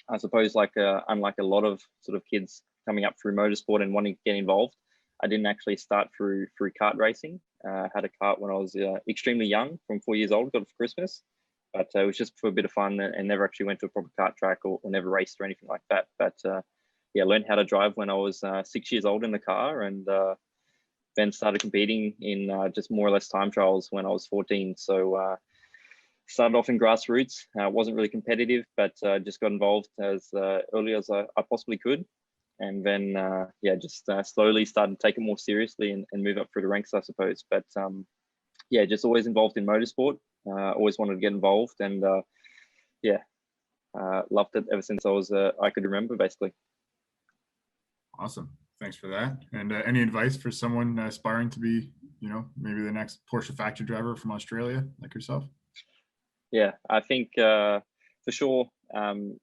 I suppose unlike a lot of sort of kids coming up through motorsport and wanting to get involved, I didn't actually start through kart racing. Had a kart when I was extremely young, from 4 years old, got it for Christmas. But it was just for a bit of fun, and never actually went to a proper kart track or never raced or anything like that. But yeah, learned how to drive when I was 6 years old in the car, and then started competing in just more or less time trials when I was 14. So started off in grassroots. Wasn't really competitive, but just got involved as early as I possibly could. And then, yeah, just slowly started to take it more seriously and move up through the ranks, I suppose. But yeah, just always involved in motorsport. Always wanted to get involved, and yeah, loved it ever since I could remember, basically. Awesome. Thanks for that. And any advice for someone aspiring to be, maybe the next Porsche factory driver from Australia like yourself? Yeah, I think for sure, getting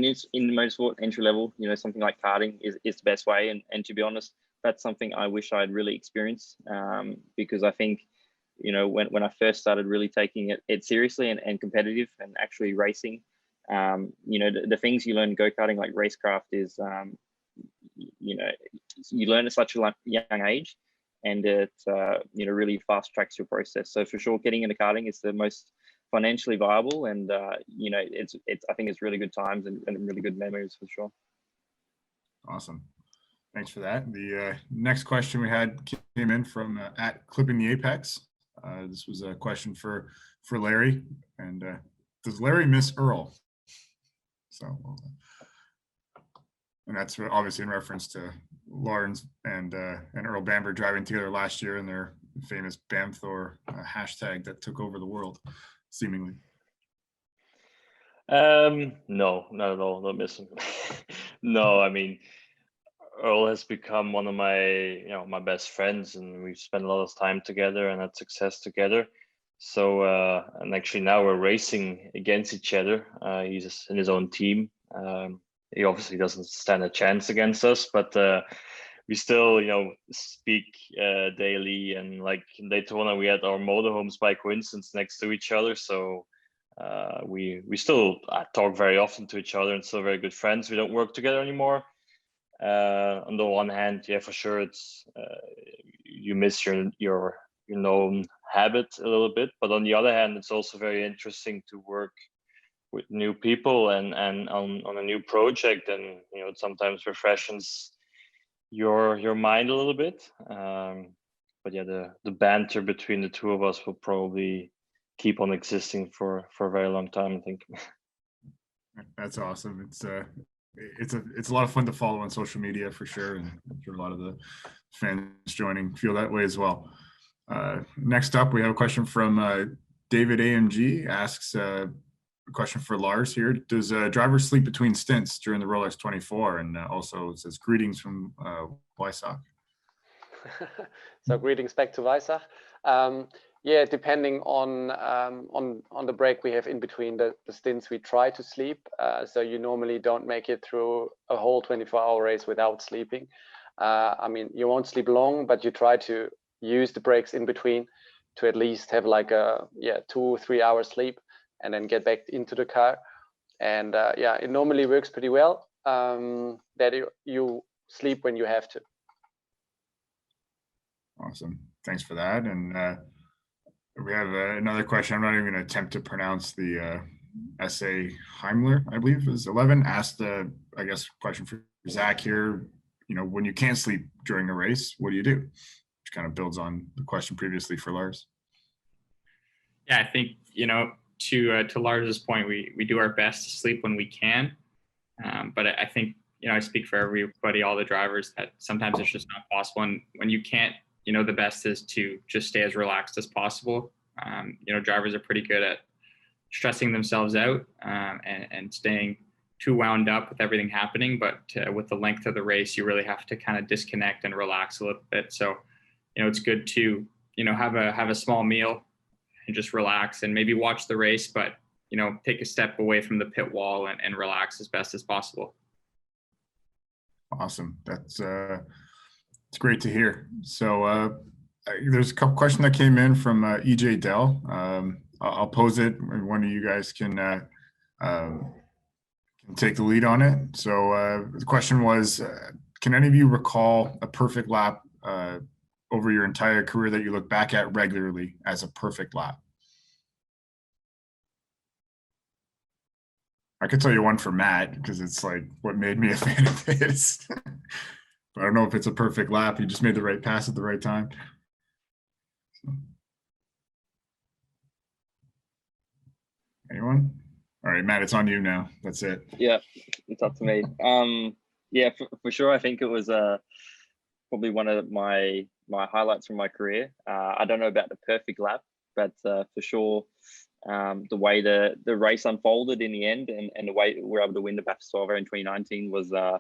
in motorsport entry level, something like karting is the best way. And to be honest, that's something I wish I'd really experienced, because I think, when I first started really taking it seriously and competitive and actually racing, the things you learn in go-karting, like racecraft, is, you learn at such a young age, and it, really fast tracks your process. So for sure, getting into karting is the most financially viable, and it's I think it's really good times and really good memories for sure. Awesome, thanks for that. The next question we had came in from at Clipping the Apex. This was a question for Larry, and does Larry miss Earl? So, and that's obviously in reference to Laurens and Earl Bamber driving together last year in their famous Vanthoor hashtag that took over the world, seemingly. No, not at all. Not missing. No, I mean, Earl has become one of my, my best friends, and we've spent a lot of time together and had success together. So, and actually now we're racing against each other. He's in his own team. He obviously doesn't stand a chance against us, but we still, speak daily. And like in Daytona, we had our motorhomes by coincidence next to each other. So we still talk very often to each other and still very good friends. We don't work together anymore. On the one hand, yeah, for sure, it's you miss your known habit a little bit, but on the other hand, it's also very interesting to work with new people and on a new project, and it sometimes refreshes your mind a little bit. But yeah, the banter between the two of us will probably keep on existing for a very long time, I think. That's awesome. It's a lot of fun to follow on social media for sure, and I'm sure a lot of the fans joining feel that way as well. Next up, we have a question from David AMG. Asks a question for Lars here. Does drivers sleep between stints during the Rolex 24? And also says greetings from Weissach. So greetings back to Weissach. Yeah, depending on the break we have in between the stints, we try to sleep. So you normally don't make it through a whole 24-hour race without sleeping. I mean, you won't sleep long, but you try to use the breaks in between to at least have like a 2 or 3 hours sleep, and then get back into the car. And yeah, it normally works pretty well, that you sleep when you have to. Awesome, thanks for that. And we have another question. I'm not even going to attempt to pronounce the S.A. Heimler, I believe is 11, asked I guess question for Zach here. When you can't sleep during a race, what do you do? Which kind of builds on the question previously for Lars. Yeah, I think, to Lars's point, we do our best to sleep when we can. But I think, I speak for everybody, all the drivers, that sometimes it's just not possible. And when you can't, the best is to just stay as relaxed as possible. Drivers are pretty good at stressing themselves out and staying too wound up with everything happening. But with the length of the race, you really have to kind of disconnect and relax a little bit. So, it's good to, have a small meal and just relax and maybe watch the race, but, take a step away from the pit wall and relax as best as possible. Awesome. That's it's great to hear. So there's a couple questions that came in from EJ Dell. I'll pose it. One of you guys can can take the lead on it. So the question was, can any of you recall a perfect lap over your entire career that you look back at regularly as a perfect lap? I could tell you one for Matt, because it's like what made me a fan of his. But I don't know if it's a perfect lap. He just made the right pass at the right time. So. Anyone? All right, Matt, it's on you now. That's it. Yeah, it's up to me. Yeah, for sure. I think it was probably one of my highlights from my career. I don't know about the perfect lap, but for sure, the way the race unfolded in the end, and the way we were able to win the Bathurst 12 in 2019 was, I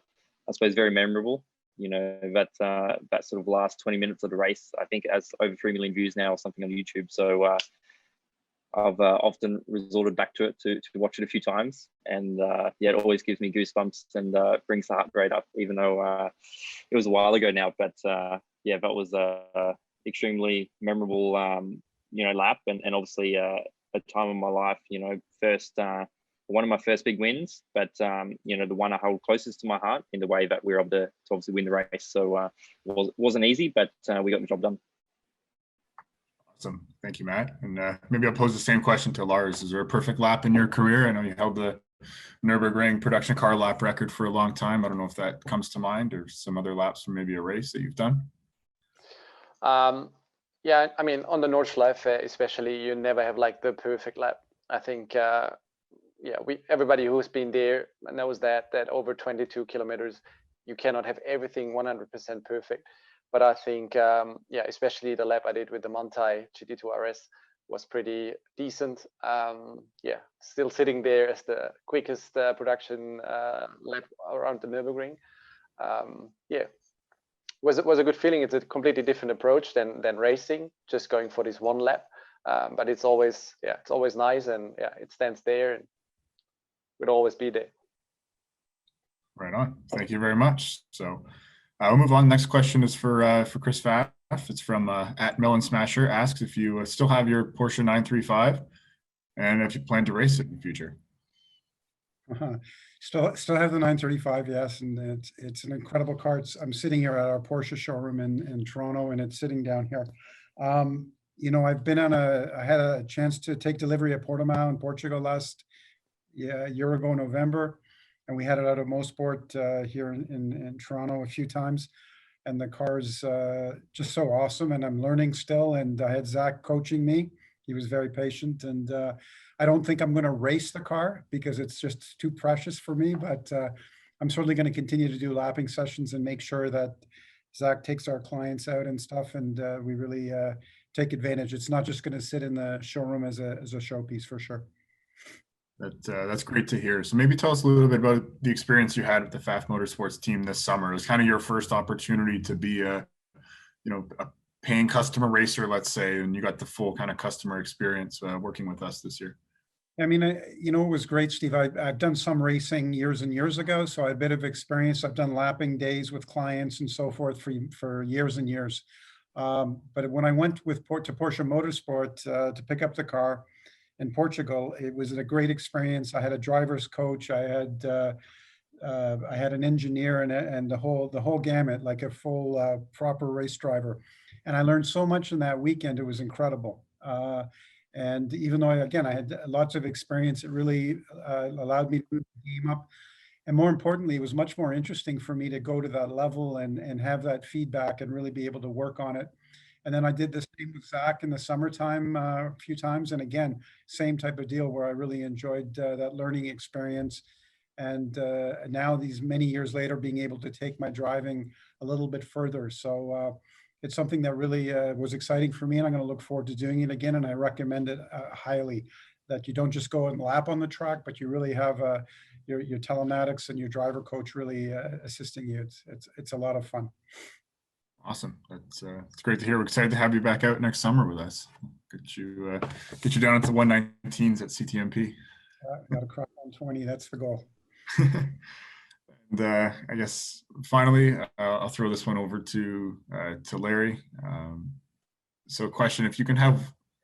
suppose, very memorable. You know, that sort of last 20 minutes of the race, I think, has over 3 million views now or something on YouTube. So I've often resorted back to it to watch it a few times, and yeah, it always gives me goosebumps and brings the heart rate up, even though it was a while ago now. But yeah, that was a extremely memorable lap, and obviously a time of my life. One of my first big wins, but the one I hold closest to my heart in the way that we were able to obviously win the race. So it wasn't easy, but we got the job done. Awesome. Thank you, Matt. And maybe I'll pose the same question to Lars. Is there a perfect lap in your career? I know you held the Nürburgring production car lap record for a long time. I don't know if that comes to mind, or some other laps from maybe a race that you've done. Yeah, I mean, on the Nordschleife especially, you never have like the perfect lap. I think, everybody who's been there knows that over 22 kilometers, you cannot have everything 100% perfect. But I think, especially the lap I did with the Manthey GT2 RS was pretty decent. Still sitting there as the quickest production lap around the Nürburgring. Was a good feeling. It's a completely different approach than racing, just going for this one lap. But it's always nice, and it stands there and would always be there. Right on. Thank you very much. So we'll move on. Next question is for Chris Pfaff. It's from at Melon Smasher. Asks if you still have your Porsche 935 and if you plan to race it in the future. Still have the 935, yes, and it's an incredible car. I'm sitting here at our Porsche showroom in Toronto, and it's sitting down here. I've been I had a chance to take delivery at Portimao in Portugal last year ago, November, and we had it out of Mosport here in Toronto a few times, and the car's just so awesome, and I'm learning still, and I had Zach coaching me. He was very patient, and I don't think I'm going to race the car because it's just too precious for me, but I'm certainly going to continue to do lapping sessions and make sure that Zach takes our clients out and stuff, and we really take advantage. It's not just going to sit in the showroom as a showpiece, for sure. That's great to hear. So maybe tell us a little bit about the experience you had with the Pfaff Motorsports team this summer. It was kind of your first opportunity to be a paying customer racer, let's say, and you got the full kind of customer experience working with us this year. I mean, it was great, Steve. I've done some racing years and years ago, so I had a bit of experience. I've done lapping days with clients and so forth for years and years. But when I went to Porsche Motorsport to pick up the car in Portugal, it was a great experience. I had a driver's coach. I had an engineer and the whole gamut, like a full proper race driver. And I learned so much in that weekend. It was incredible. And even though, I had lots of experience, it really allowed me to move the game up. And more importantly, it was much more interesting for me to go to that level and have that feedback and really be able to work on it. And then I did the same with Zach in the summertime a few times. And again, same type of deal where I really enjoyed that learning experience. And now these many years later, being able to take my driving a little bit further. So it's something that really was exciting for me, and I'm going to look forward to doing it again. And I recommend it highly, that you don't just go and lap on the track, but you really have your telematics and your driver coach really assisting you. It's a lot of fun. Awesome. It's great to hear. We're excited to have you back out next summer with us. Get you down at the 119s at CTMP. Got to crack 120. That's the goal. And I guess finally, I'll throw this one over to Larry. So question,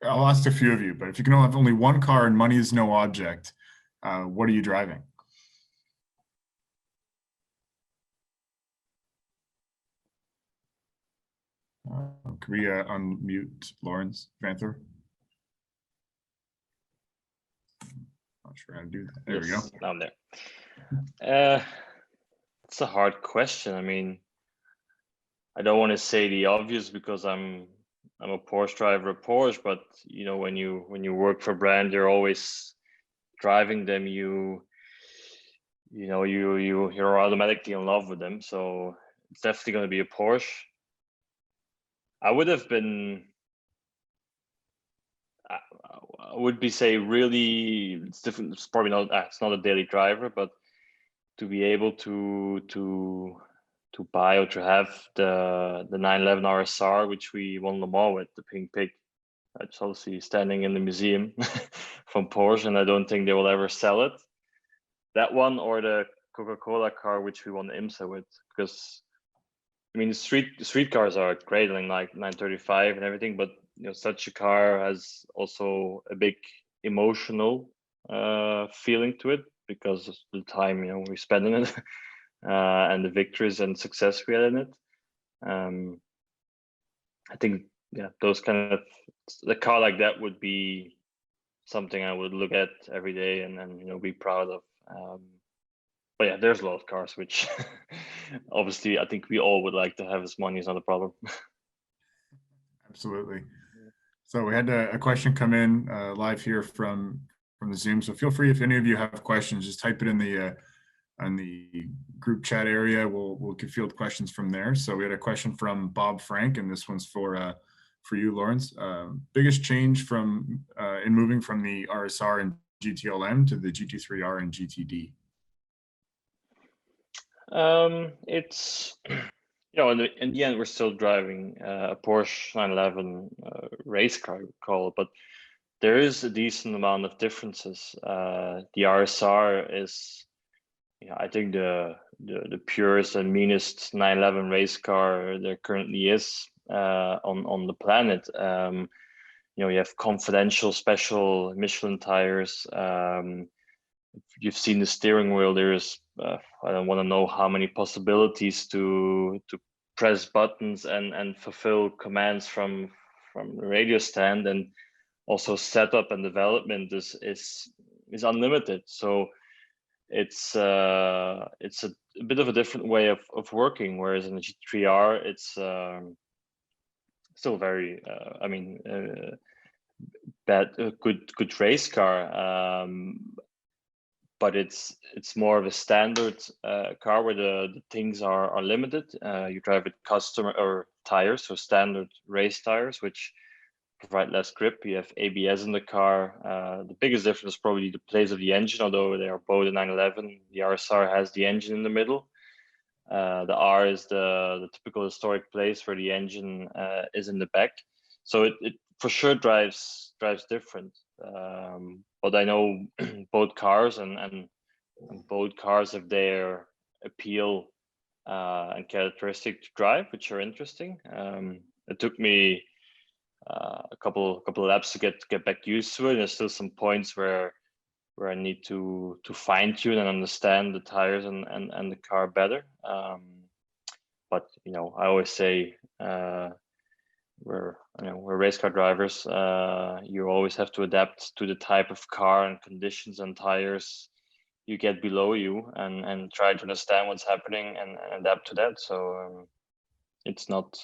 I'll ask a few of you, but if you can have only one car and money is no object, what are you driving? Can we unmute Laurens Vanthoor? Not sure how to do that. There we go. Now I'm there. It's a hard question. I mean, I don't want to say the obvious because I'm a Porsche driver of Porsche, but you know, when you work for a brand, you're always driving them. You're automatically in love with them. So it's definitely going to be a Porsche. I would say really it's different. It's probably not. It's not a daily driver, but to be able to buy or to have the 911 RSR, which we won Le Mans with, the pink pig. It's obviously standing in the museum from Porsche, and I don't think they will ever sell it. That one or the Coca-Cola car, which we won IMSA with, because I mean, the street cars are great, like 935 and everything, but you know, such a car has also a big emotional feeling to it because of the time we spend in it and the victories and success we had in it. I think those kind of the car like that would be something I would look at every day and be proud of. But yeah, there's a lot of cars which obviously I think we all would like to have, as money is not a problem. Absolutely. So we had a question come in live here from the Zoom. So feel free, if any of you have questions, just type it in the group chat area. We'll field questions from there. So we had a question from Bob Frank, and this one's for you, Laurens. Biggest change from in moving from the RSR and GTLM to the GT3R and GTD? It's in the end we're still driving a Porsche 911 race car, we call it, but there is a decent amount of differences. The RSR is I think the purest and meanest 911 race car there currently is on the planet. You have confidential special Michelin tires. You've seen the steering wheel. There's I don't want to know how many possibilities to press buttons and fulfill commands from the radio stand, and also setup and development is unlimited. So it's a bit of a different way of working. Whereas in the GT3R, it's still very good race car. But it's more of a standard car where the things are limited. You drive with customer or tires, so standard race tires, which provide less grip. You have ABS in the car. The biggest difference is probably the place of the engine, although they are both a 911. The RSR has the engine in the middle. The R is the typical historic place where the engine is in the back. So it for sure drives different. But I know both cars and both cars have their appeal and characteristic to drive, which are interesting. It took me a couple of laps to get back used to it. There's still some points where I need to fine tune and understand the tires and the car better. But I always say we're race car drivers. You always have to adapt to the type of car and conditions and tires you get below you, and try to understand what's happening and adapt to that. So it's not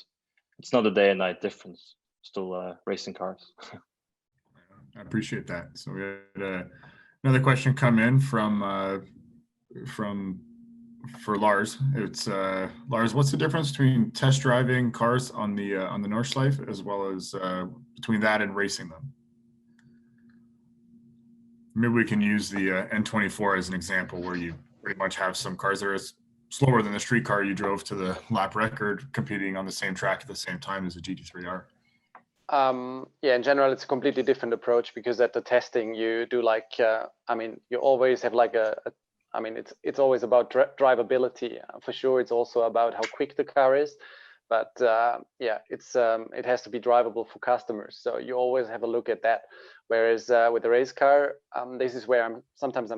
a day and night difference. Still racing cars. I appreciate that. So we had another question come in for Lars. It's Lars, what's the difference between test driving cars on the Nordschleife as well as between that and racing them? Maybe we can use the N24 as an example, where you pretty much have some cars that are slower than the street car you drove to the lap record, competing on the same track at the same time as a GT3R. In general, it's a completely different approach, because at the testing you do you always have it's always about drivability. For sure, it's also about how quick the car is, but it has to be drivable for customers. So you always have a look at that. Whereas with the race car, this is where I'm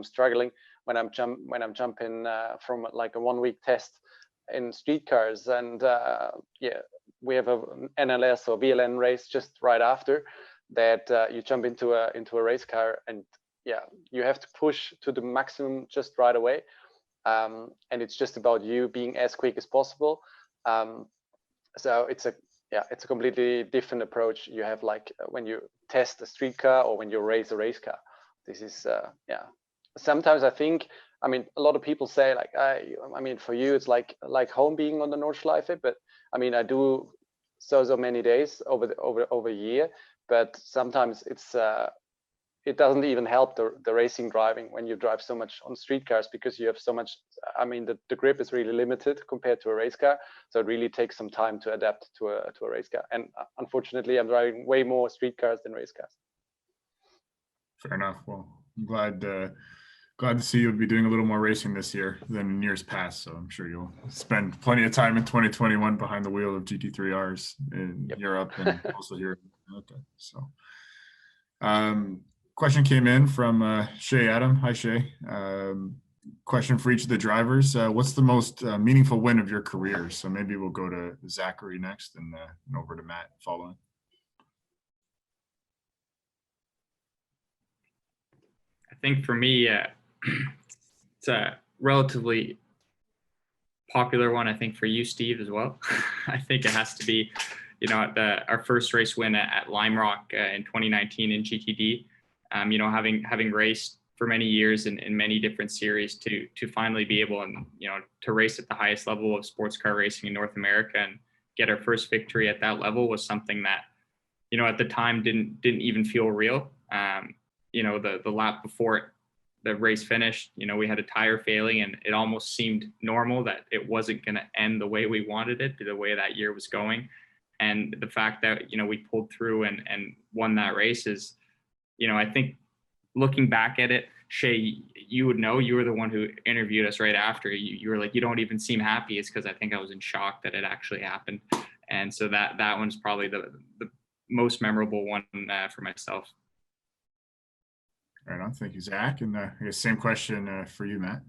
struggling when I'm jumping from like a 1 week test in street cars, and we have an NLS or VLN race just right after that, you jump into a race car, and yeah, you have to push to the maximum just right away, and it's just about you being as quick as possible. So it's a completely different approach you have, like when you test a street car or when you race a race car. This is sometimes I think, I mean, a lot of people say like, I mean, for you it's like home being on the Nordschleife, but I mean, I do so many days over a year, but sometimes it doesn't even help the racing driving when you drive so much on street cars, because you have so much, I mean, the grip is really limited compared to a race car. So it really takes some time to adapt to a race car. And unfortunately, I'm driving way more street cars than race cars. Fair enough. Well, I'm glad to see you'll be doing a little more racing this year than in years past. So I'm sure you'll spend plenty of time in 2021 behind the wheel of GT3Rs in Europe and also here in America. So, question came in from Shay Adam. Hi, Shay. Question for each of the drivers. What's the most meaningful win of your career? So maybe we'll go to Zachary next and over to Matt following. I think for me, it's a relatively popular one. I think for you, Steve, as well. I think it has to be, our first race win at Lime Rock in 2019 in GTD. Having raced for many years in many different series to finally be able to race at the highest level of sports car racing in North America and get our first victory at that level was something that, at the time didn't even feel real. The lap before the race finished, we had a tire failing, and it almost seemed normal that it wasn't going to end the way we wanted it, the way that year was going. And the fact that, we pulled through and won that race is, I think looking back at it, Shay, you would know, you were the one who interviewed us right after. You were like, you don't even seem happy. It's because I think I was in shock that it actually happened. And so that one's probably the most memorable one for myself. Right on. Thank you, Zach. And I guess same question for you, Matt.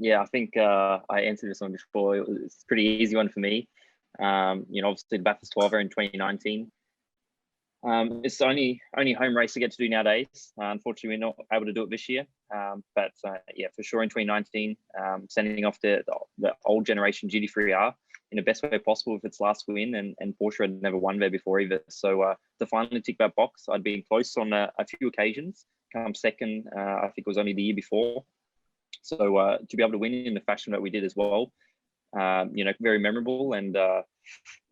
Yeah, I think I answered this one before. It's a pretty easy one for me. Obviously the Bathurst 12 in 2019. It's the only home race I get to do nowadays. Unfortunately, we're not able to do it this year. But yeah, for sure in 2019, sending off the old generation GT3R in the best way possible with its last win, and Porsche had never won there before either. So to finally tick that box, I'd been close on a few occasions, come second, I think it was only the year before. So to be able to win in the fashion that we did as well, very memorable, and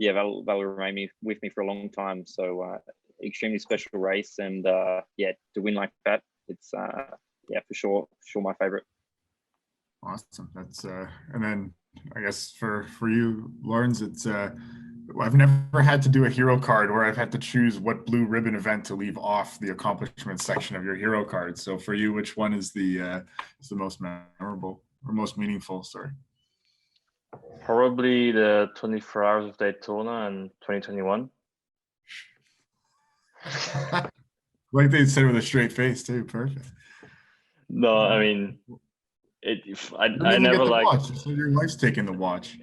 yeah, that'll remain with me for a long time. So extremely special race, and yeah, to win like that, it's yeah, for sure my favorite. Awesome. That's and then I guess for you, Laurens, it's I've never had to do a hero card where I've had to choose what blue ribbon event to leave off the accomplishments section of your hero card. So for you, which one is the most memorable or most meaningful? Sorry. Probably the 24 Hours of Daytona in 2021. Like they said with a straight face too. Perfect. No, I mean, I never liked. So your wife's taking the watch.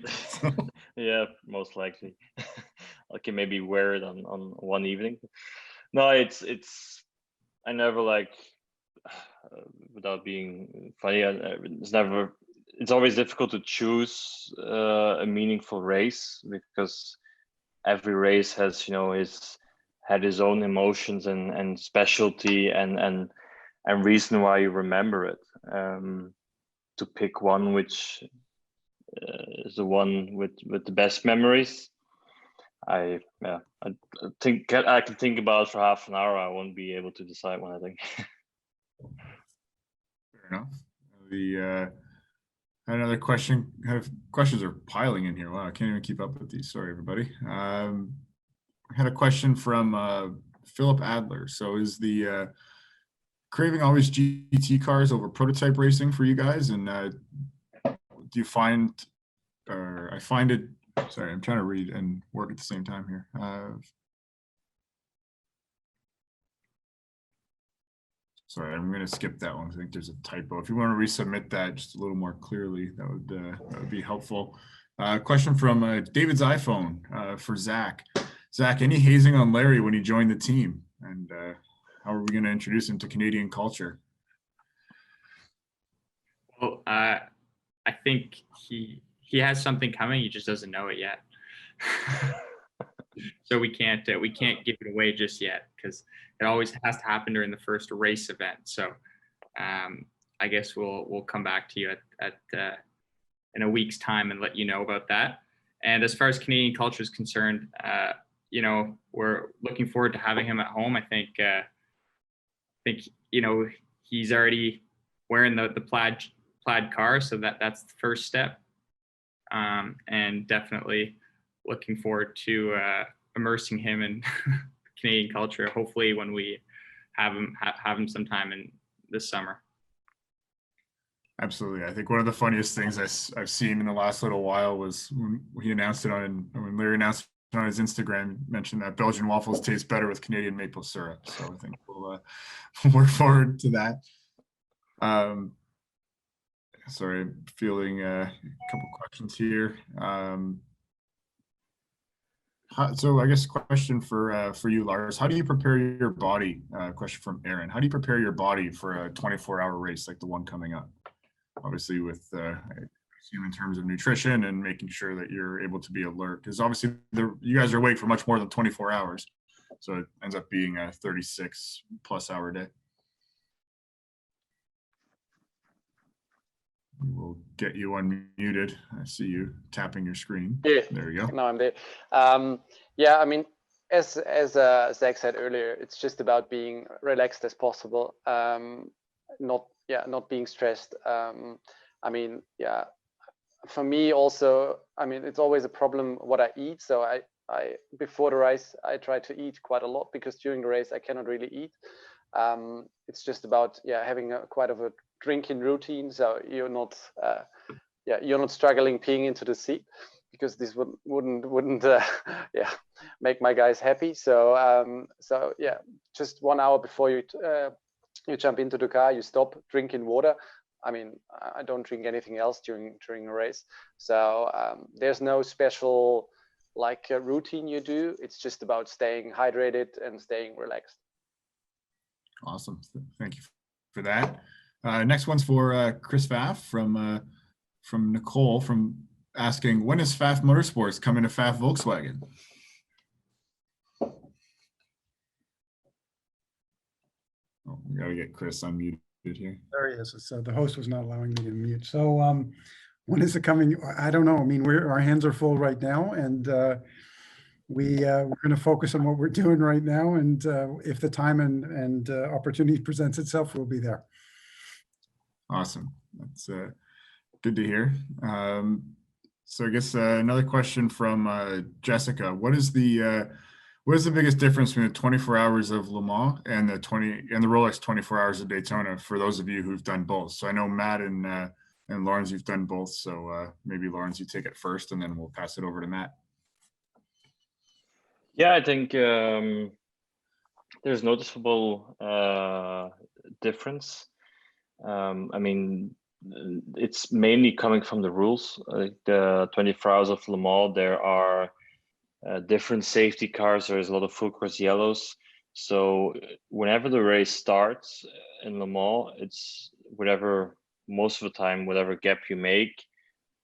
Yeah, most likely. I can maybe wear it on one evening. No, it's I never without being funny. It's always difficult to choose a meaningful race, because every race has had his own emotions and specialty and reason why you remember it. To pick one which is the one with the best memories, I think I can think about it for half an hour. I won't be able to decide one, I think. Fair enough. Another question. Questions are piling in here. Wow, I can't even keep up with these. Sorry, everybody. I had a question from Philip Adler. So is the craving always GT cars over prototype racing for you guys? And do you find, or I find it, sorry, I'm trying to read and work at the same time here. Sorry, I'm going to skip that one. I think there's a typo. If you want to resubmit that just a little more clearly, that would be helpful. Question from David's iPhone for Zach. Zach, any hazing on Larry when he joined the team? And how are we going to introduce him to Canadian culture? Well, I think he has something coming. He just doesn't know it yet. So we can't give it away just yet, because it always has to happen during the first race event. So I guess we'll come back to you at in a week's time and let you know about that. And as far as Canadian culture is concerned, you know, we're looking forward to having him at home. I think you know, he's already wearing the plaid car, so that's the first step. And definitely looking forward to immersing him in Canadian culture, hopefully when we have him sometime in this summer. Absolutely. I think one of the funniest things I've seen in the last little while was when he announced it when Larry announced it on his Instagram, mentioned that Belgian waffles taste better with Canadian maple syrup. So I think we'll work forward to that. Sorry, I'm feeling a couple questions here. So I guess question for you, Lars, how do you prepare your body? Question from Aaron. How do you prepare your body for a 24-hour race like the one coming up? Obviously with in terms of nutrition and making sure that you're able to be alert, because obviously you guys are awake for much more than 24 hours. So it ends up being a 36+ hour day. We'll get you unmuted. I see you tapping your screen. Yeah, there you go. No, I'm there. Yeah, I mean, as Zach said earlier, it's just about being relaxed as possible, not being stressed. I mean, yeah, for me also, I mean, it's always a problem what I eat. So I before the race, I try to eat quite a lot, because during the race I cannot really eat. It's just about having quite of a drinking routine, so you're not struggling peeing into the seat, because this wouldn't make my guys happy. So just 1 hour before you jump into the car, you stop drinking water. I mean, I don't drink anything else during a race. So there's no special routine you do. It's just about staying hydrated and staying relaxed. Awesome. Thank you for that. Next one's for Chris Pfaff from Nicole, from asking, when is Pfaff Motorsports coming to Pfaff Volkswagen? Oh, we got to get Chris unmuted here. There he is. So the host was not allowing me to mute. So when is it coming? I don't know. I mean, our hands are full right now, and we're going to focus on what we're doing right now. And if the time and opportunity presents itself, we'll be there. Awesome. That's good to hear. So I guess another question from Jessica. What is the biggest difference between the 24 hours of Le Mans and the Rolex 24 hours of Daytona, for those of you who've done both? So I know Matt and Laurens, you've done both. So maybe Laurens, you take it first, and then we'll pass it over to Matt. Yeah, I think there's noticeable difference. I mean, it's mainly coming from the rules. Like the 24 hours of Le Mans, there are different safety cars. There's a lot of full course yellows. So whenever the race starts in Le Mans, it's most of the time, whatever gap you make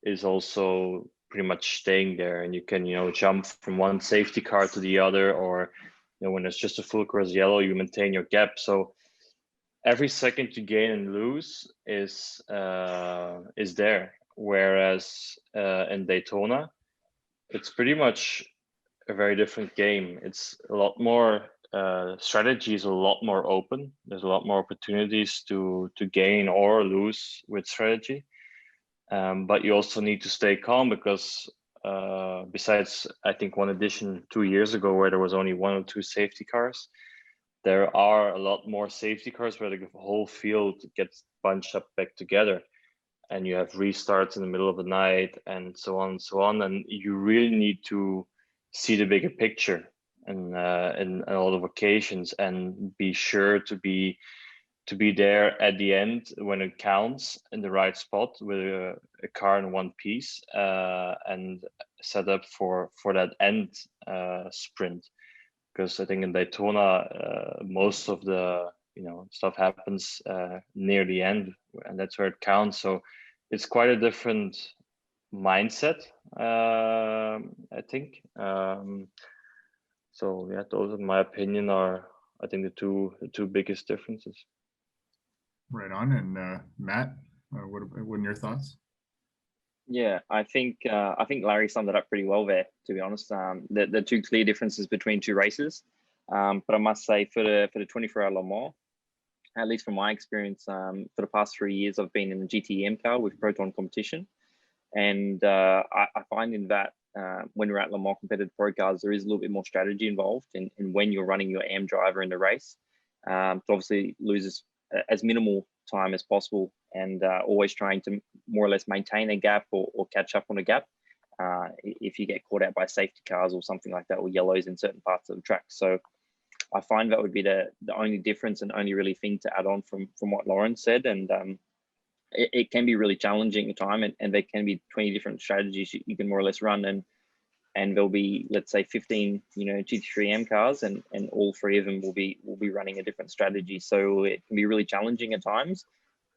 is also pretty much staying there, and you can, jump from one safety car to the other, or, when it's just a full course yellow, you maintain your gap. So every second you gain and lose is there. Whereas in Daytona, it's pretty much a very different game. It's a lot more strategy is a lot more open. There's a lot more opportunities to gain or lose with strategy. But you also need to stay calm, because besides, I think, one edition 2 years ago where there was only 1 or 2 safety cars, there are a lot more safety cars where the whole field gets bunched up back together, and you have restarts in the middle of the night, and so on and so on. And you really need to see the bigger picture and in a lot of occasions, and be sure to be to be there at the end when it counts in the right spot with a car in one piece, and set up for that end sprint. Because I think in Daytona, most of the stuff happens near the end, and that's where it counts. So it's quite a different mindset, I think. So yeah, those in my opinion are, I think, the two biggest differences. Right on. And Matt, what are your thoughts? Yeah, I think Larry summed it up pretty well there, to be honest. The two clear differences between two races. But I must say, for the 24-hour Le Mans, at least from my experience, for the past 3 years, I've been in the GTM car with Proton competition. And I find in that when we're at Le Mans competitive pro cars, there is a little bit more strategy involved in when you're running your AM driver in the race, to obviously lose as minimal time as possible, and always trying to more or less maintain a gap or catch up on a gap if you get caught out by safety cars or something like that, or yellows in certain parts of the track. So I find that would be the only difference and only really thing to add on from what Laurens said. And it can be really challenging at time, and there can be 20 different strategies you can more or less run, and there'll be, let's say, 15 GT3M cars, and all three of them will be running a different strategy. So it can be really challenging at times,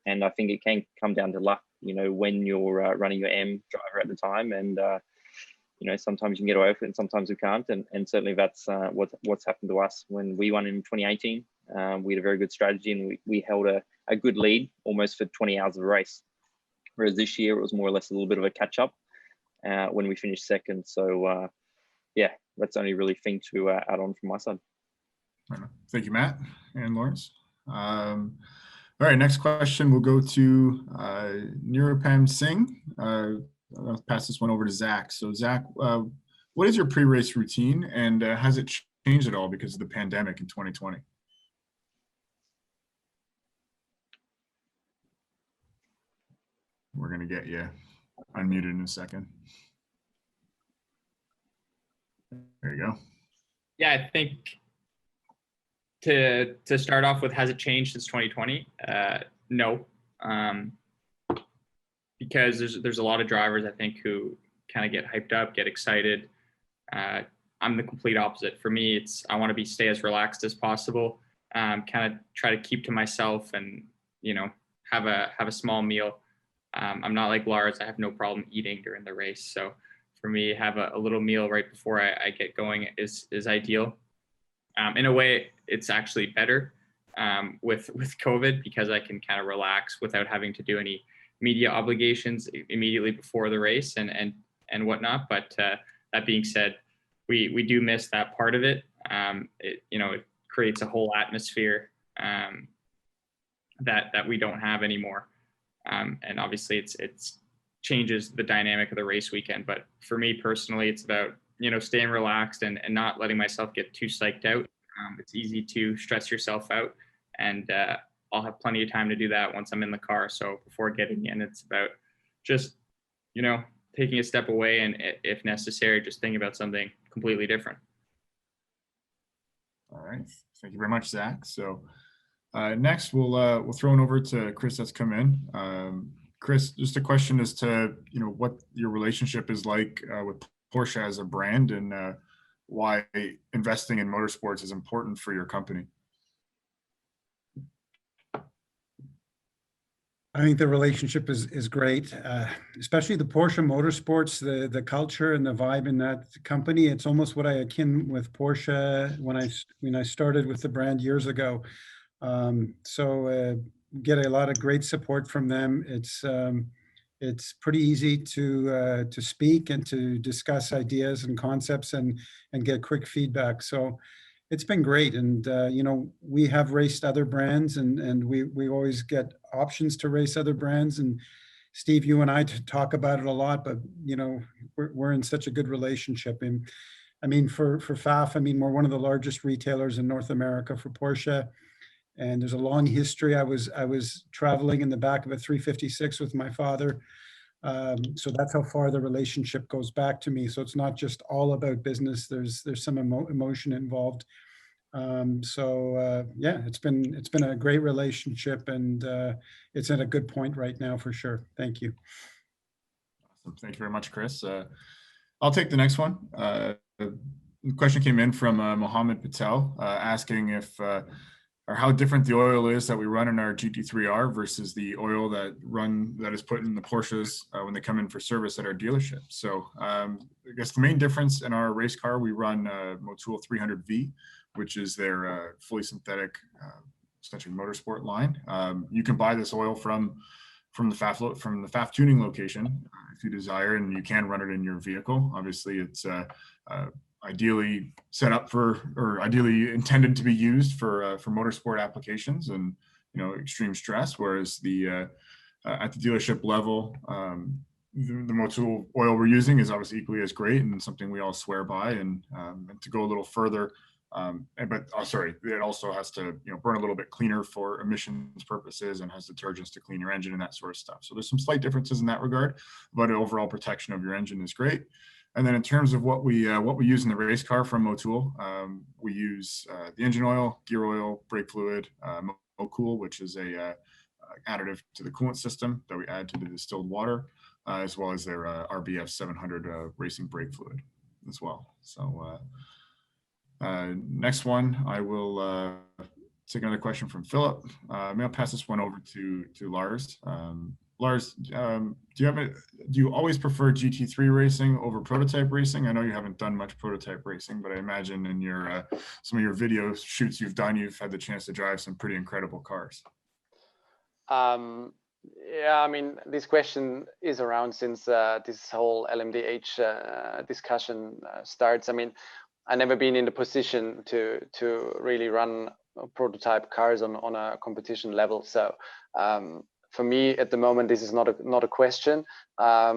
and I think it can come down to luck when you're running your M driver at the time. And sometimes you can get away with it and sometimes you can't, and certainly that's what's happened to us when we won in 2018. We had a very good strategy, and we held a good lead almost for 20 hours of a race, whereas this year it was more or less a little bit of a catch up when we finished second. So yeah, that's the only really thing to add on from my side. Thank you, Matt and Laurens. All right, next question will go to Nirupam Singh. I'll pass this one over to Zach. So Zach, what is your pre-race routine, and has it changed at all because of the pandemic in 2020? We're going to get you unmuted in a second. There you go. Yeah, I think to start off with, has it changed since 2020? No, because there's a lot of drivers, I think, who kind of get hyped up, get excited. I'm the complete opposite. For me, I want to stay as relaxed as possible, kind of try to keep to myself, and have a small meal. I'm not like Lars. I have no problem eating during the race. So for me, have a little meal right before I get going is ideal. In a way, it's actually better with COVID, because I can kind of relax without having to do any media obligations immediately before the race and whatnot. But that being said, we do miss that part of it. It creates a whole atmosphere that we don't have anymore. And obviously it's changes the dynamic of the race weekend. But for me personally, it's about, staying relaxed and not letting myself get too psyched out. It's easy to stress yourself out, and I'll have plenty of time to do that once I'm in the car. So before getting in, it's about just, taking a step away, and if necessary, just thinking about something completely different. All right. Thank you very much, Zach. So next we'll throw it over to Chris that's come in. Chris, just a question as to, what your relationship is like with Porsche as a brand, and why investing in motorsports is important for your company. I think the relationship is great, especially the Porsche Motorsports, the culture and the vibe in that company. It's almost what I akin with Porsche when I started with the brand years ago. So get a lot of great support from them. It's pretty easy to speak and to discuss ideas and concepts and get quick feedback. So it's been great. And, we have raced other brands, and we always get options to race other brands. And Steve, you and I talk about it a lot, but, we're in such a good relationship. And I mean, for Pfaff, we're one of the largest retailers in North America for Porsche. And there's a long history. I was traveling in the back of a 356 with my father. So that's how far the relationship goes back to me. So it's not just all about business. There's some emotion involved. Yeah, it's been a great relationship, and it's at a good point right now for sure. Thank you. Awesome. Thank you very much, Chris. I'll take the next one. The question came in from Mohammed Patel asking if or how different the oil is that we run in our GT3R versus the oil that is put in the Porsches when they come in for service at our dealership. So I guess the main difference in our race car, we run Motul 300V, which is their fully synthetic, essentially motorsport line. You can buy this oil from the Pfaff tuning location if you desire, and you can run it in your vehicle. Obviously, it's ideally set up for, or ideally intended to be used for motorsport applications and extreme stress. Whereas the at the dealership level, the Motul oil we're using is obviously equally as great and something we all swear by. And to go a little further, it also has to burn a little bit cleaner for emissions purposes and has detergents to clean your engine and that sort of stuff. So there's some slight differences in that regard, but overall protection of your engine is great. And then in terms of what we use in the race car from Motul, we use the engine oil, gear oil, brake fluid, Mocool, which is a additive to the coolant system that we add to the distilled water, as well as their RBF 700 racing brake fluid as well. So next one, I will take another question from Philip. Maybe I'll pass this one over to Lars. Lars, do you always prefer GT3 racing over prototype racing? I know you haven't done much prototype racing, but I imagine in your some of your video shoots you've done, you've had the chance to drive some pretty incredible cars. Yeah, I mean, this question is around since this whole LMDH discussion starts. I mean, I've never been in the position to really run prototype cars on a competition level. So for me at the moment, this is not a question. I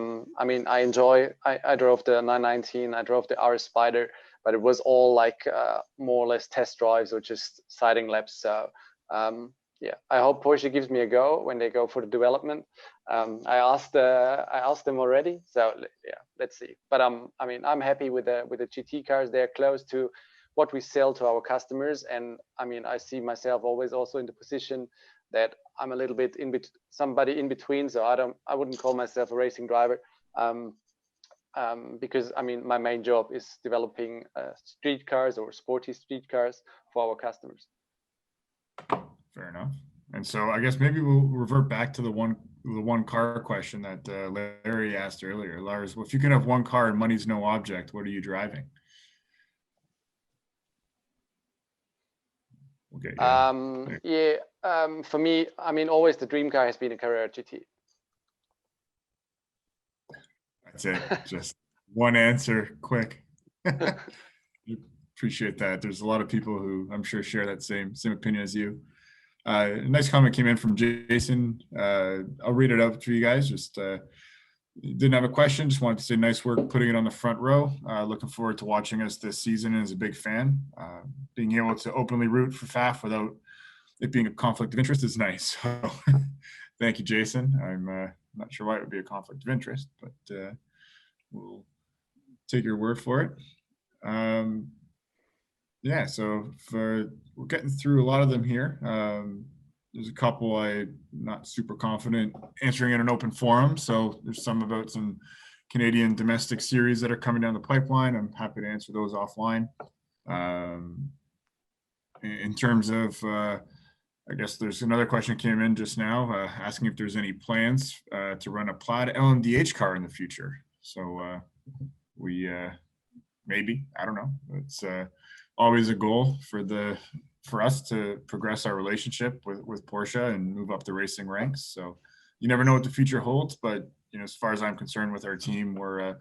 mean, I drove the 919, I drove the RS Spider, but it was all like more or less test drives or just siding laps. So yeah, I hope Porsche gives me a go when they go for the development. I asked them already, so yeah, let's see. But I mean, I'm happy with the GT cars. They're close to what we sell to our customers, and I mean, I see myself always also in the position that I'm a little bit somebody in between. So I wouldn't call myself a racing driver, because I mean, my main job is developing street cars or sporty street cars for our customers. Fair enough. And so I guess maybe we'll revert back to the one car question that Larry asked earlier. Lars, well, if you can have one car and money's no object, what are you driving? Okay. For me, I mean, always the dream car has been a Carrera GT. That's it. Just one answer, quick. Appreciate that. There's a lot of people who I'm sure share that same opinion as you. A nice comment came in from Jason. I'll read it out for you guys. Just didn't have a question. Just wanted to say nice work putting it on the front row. Looking forward to watching us this season and as a big fan. Being able to openly root for Pfaff without it being a conflict of interest is nice. So thank you, Jason. I'm not sure why it would be a conflict of interest, but we'll take your word for it. Yeah, so we're getting through a lot of them here. There's a couple I'm not super confident answering in an open forum. So there's some about some Canadian domestic series that are coming down the pipeline. I'm happy to answer those offline. In terms of, I guess there's another question that came in just now asking if there's any plans to run a plaid LMDH car in the future. So we maybe, I don't know. It's always a goal for us to progress our relationship with Porsche and move up the racing ranks. So you never know what the future holds, but as far as I'm concerned with our team, we're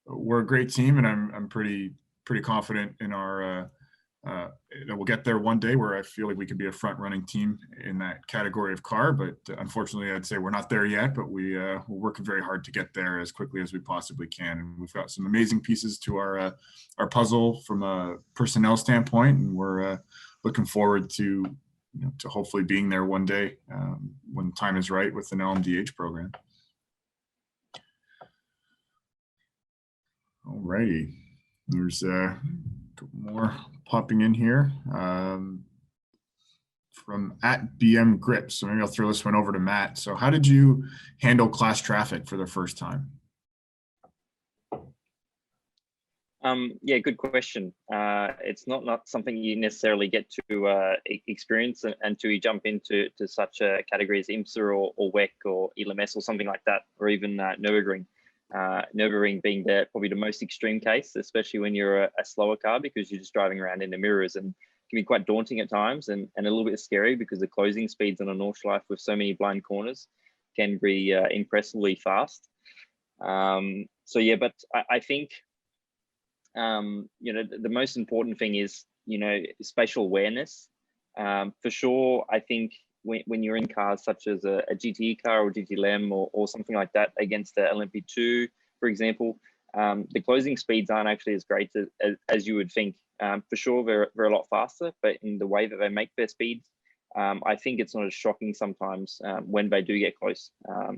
a great team, and I'm pretty confident in our that we'll get there one day where I feel like we could be a front running team in that category of car. But unfortunately, I'd say we're not there yet, but we're working very hard to get there as quickly as we possibly can. And we've got some amazing pieces to our puzzle from a personnel standpoint, and we're looking forward to hopefully being there one day when time is right with an LMDH program. All righty. There's a more popping in here from @BM Grips. So maybe I'll throw this one over to Matt. So how did you handle class traffic for the first time? Yeah, good question. It's not something you necessarily get to experience until you jump into such a category as IMSA or WEC or ELMS or something like that, or even Nürburgring. Nürburgring being probably the most extreme case, especially when you're a slower car, because you're just driving around in the mirrors, and can be quite daunting at times and a little bit scary because the closing speeds on a Nordschleife with so many blind corners can be impressively fast. So yeah, but I think the most important thing is spatial awareness. For sure, I think when you're in cars such as a GTE car or GTLM or something like that against the LMP2, for example, the closing speeds aren't actually as great as you would think. For sure, they're a lot faster, but in the way that they make their speeds, I think it's not as shocking sometimes when they do get close.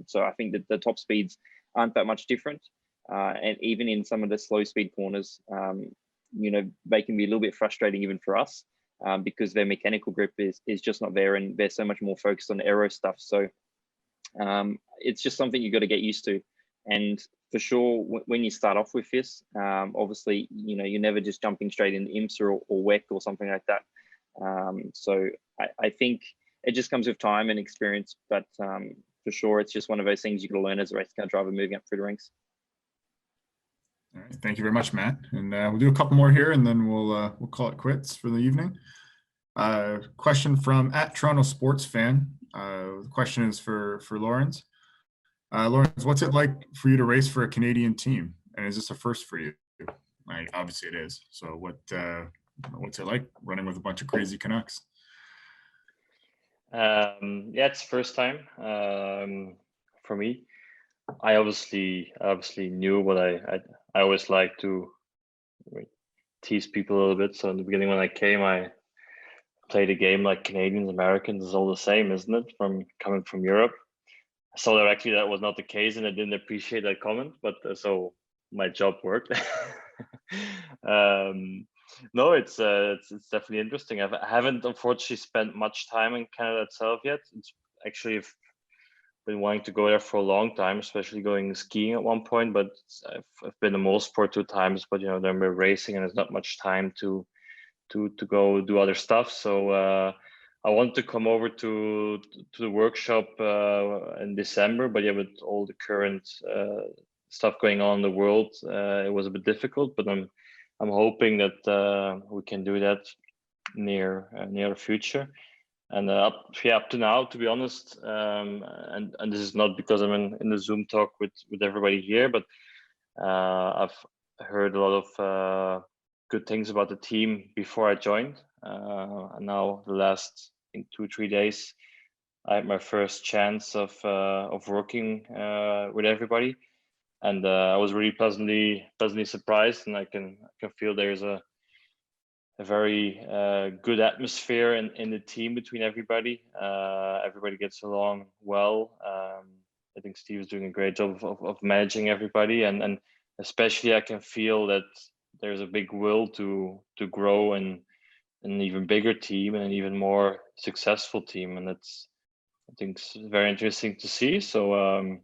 So I think that the top speeds aren't that much different. And even in some of the slow speed corners, they can be a little bit frustrating even for us because their mechanical grip is just not there, and they're so much more focused on aero stuff. So it's just something you got to get used to. And for sure, when you start off with this, obviously, you're never just jumping straight into IMSA or WEC or something like that. So I think it just comes with time and experience, but for sure, it's just one of those things you got to learn as a race car driver moving up through the ranks. All right, thank you very much, Matt. And we'll do a couple more here, and then we'll call it quits for the evening. Question from @Toronto Sports Fan. The question is for Laurens. Laurens, what's it like for you to race for a Canadian team? And is this a first for you? Obviously it is. So what's it like running with a bunch of crazy Canucks? Yeah, it's first time for me. I obviously knew, but I always like to tease people a little bit. So in the beginning when I came, I played a game like Canadians, Americans is all the same, isn't it? Coming from Europe. So directly that was not the case, and I didn't appreciate that comment, but so my job worked. No, it's definitely interesting. I haven't unfortunately spent much time in Canada itself yet. It's actually been wanting to go there for a long time, especially going skiing at one point, but I've been to Motorsport 2 times, but then we're racing and there's not much time to go do other stuff. So I wanted to come over to the workshop in December, but yeah, with all the current stuff going on in the world, it was a bit difficult. But I'm hoping that we can do that near the future. And up to now, to be honest, and this is not because I'm in the Zoom talk with everybody here, but I've heard a lot of good things about the team before I joined. And now the last, I think, 2-3 days, I had my first chance of working with everybody, and I was really pleasantly surprised, and I can feel there's a very good atmosphere in the team between everybody. Everybody gets along well. I think Steve is doing a great job of managing everybody, and especially I can feel that there's a big will to grow and an even bigger team and an even more successful team, and that's, I think, it's very interesting to see. So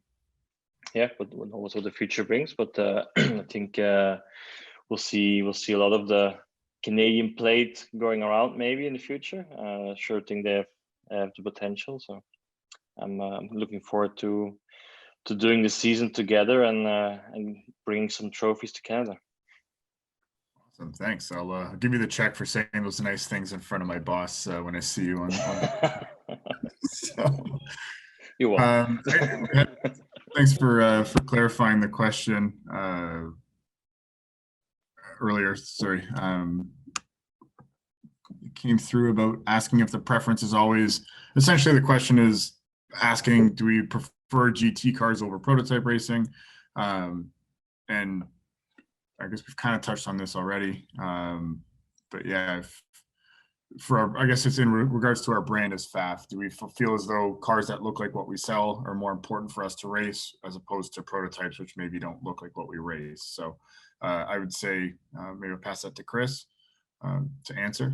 yeah, but also the future brings. But I think we'll see a lot of the Canadian plate going around maybe in the future. Sure think they have the potential. So I'm looking forward to doing the season together and bringing some trophies to Canada. Awesome, thanks. I'll give you the check for saying those nice things in front of my boss when I see you on so, you're welcome. Thanks for clarifying the question earlier. Sorry, it came through about asking if the preference is always, essentially the question is asking, do we prefer GT cars over prototype racing? And I guess we've kind of touched on this already, but yeah, I guess it's in regards to our brand as Pfaff. Do we feel as though cars that look like what we sell are more important for us to race as opposed to prototypes, which maybe don't look like what we race? So I would say maybe I'll pass that to Chris. to answer?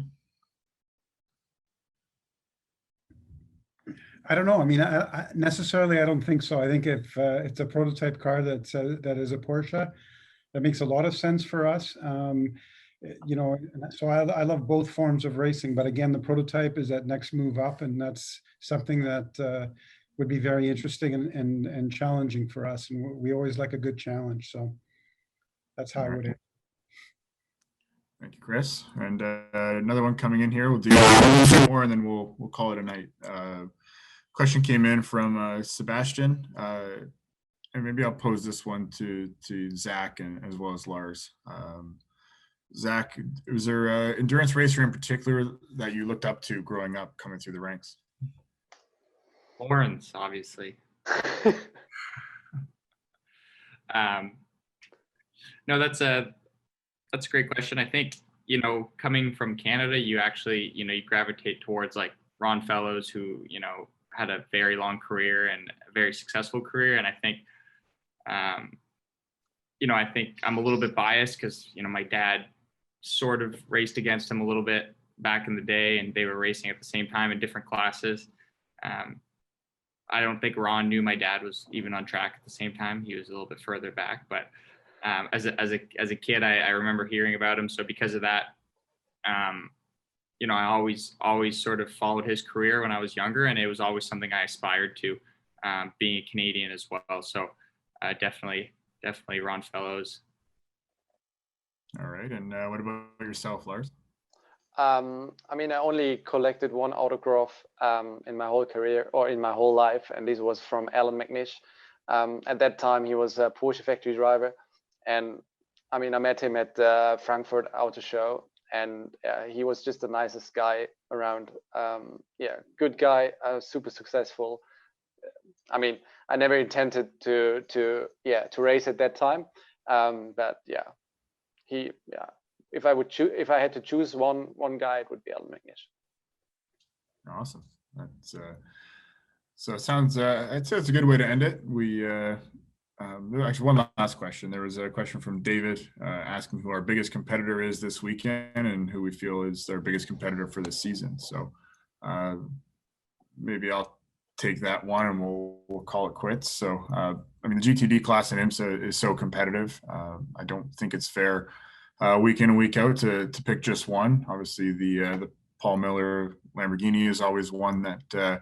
I don't know. I mean, necessarily, I don't think so. I think if it's a prototype car that is a Porsche, that makes a lot of sense for us. You know, so I love both forms of racing, but again, the prototype is that next move up, and that's something that would be very interesting and challenging for us. And we always like a good challenge. So that's how I would answer. Thank you, Chris. And another one coming in here. We'll do one more, and then we'll call it a night. Question came in from Sebastian, and maybe I'll pose this one to Zach and as well as Lars. Zach, was there an endurance racer in particular that you looked up to growing up, coming through the ranks? Laurens, obviously. No, that's a great question. I think, you know, coming from Canada, you actually, you know, you gravitate towards like Ron Fellows, who, you know, had a very long career and a very successful career. And I think, you know, I think I'm a little bit biased because, you know, my dad sort of raced against him a little bit back in the day, and they were racing at the same time in different classes. I don't think Ron knew my dad was even on track at the same time. He was a little bit further back, but as a kid, I remember hearing about him. So because of that, you know, I always sort of followed his career when I was younger, and it was always something I aspired to, being a Canadian as well. So definitely Ron Fellows. All right. And what about yourself, Lars? I mean, I only collected one autograph in my whole career, or in my whole life, and this was from Alan McNish. At that time, he was a Porsche factory driver, and I mean, I met him at the Frankfurt Auto Show, and he was just the nicest guy around. Yeah, good guy, super successful. I mean, I never intended to race at that time, but yeah, if I had to choose one guy, it would be Alan McNish. Awesome. That's so it sounds I'd say it's a good way to end it. We actually one last question. There was a question from David asking who our biggest competitor is this weekend and who we feel is our biggest competitor for the season. So maybe I'll take that one and we'll call it quits. So I mean, the GTD class in IMSA is so competitive. I don't think it's fair week in and week out to pick just one. Obviously, the Paul Miller Lamborghini is always one that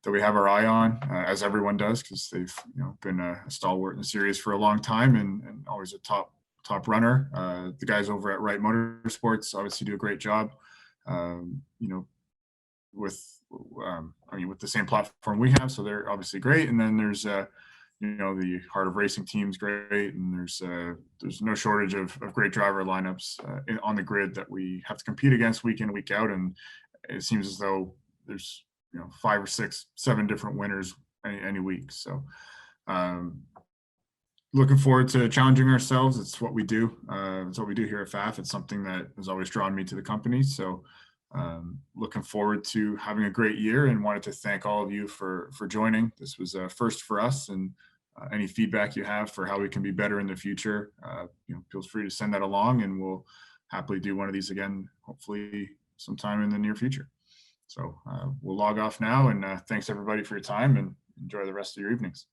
we have our eye on, as everyone does, because they've been a stalwart in the series for a long time and always a top runner. The guys over at Wright Motorsports obviously do a great job. With the same platform we have, so they're obviously great. And then there's the Heart of Racing team's great, and there's no shortage of great driver lineups on the grid that we have to compete against week in, week out. And it seems as though there's 5 or 6, 7 different winners any week. So looking forward to challenging ourselves. It's what we do. It's what we do here at Pfaff. It's something that has always drawn me to the company. So looking forward to having a great year, and wanted to thank all of you for joining. This was a first for us, and any feedback you have for how we can be better in the future, feel free to send that along, and we'll happily do one of these again, hopefully sometime in the near future. So we'll log off now, and thanks everybody for your time, and enjoy the rest of your evenings.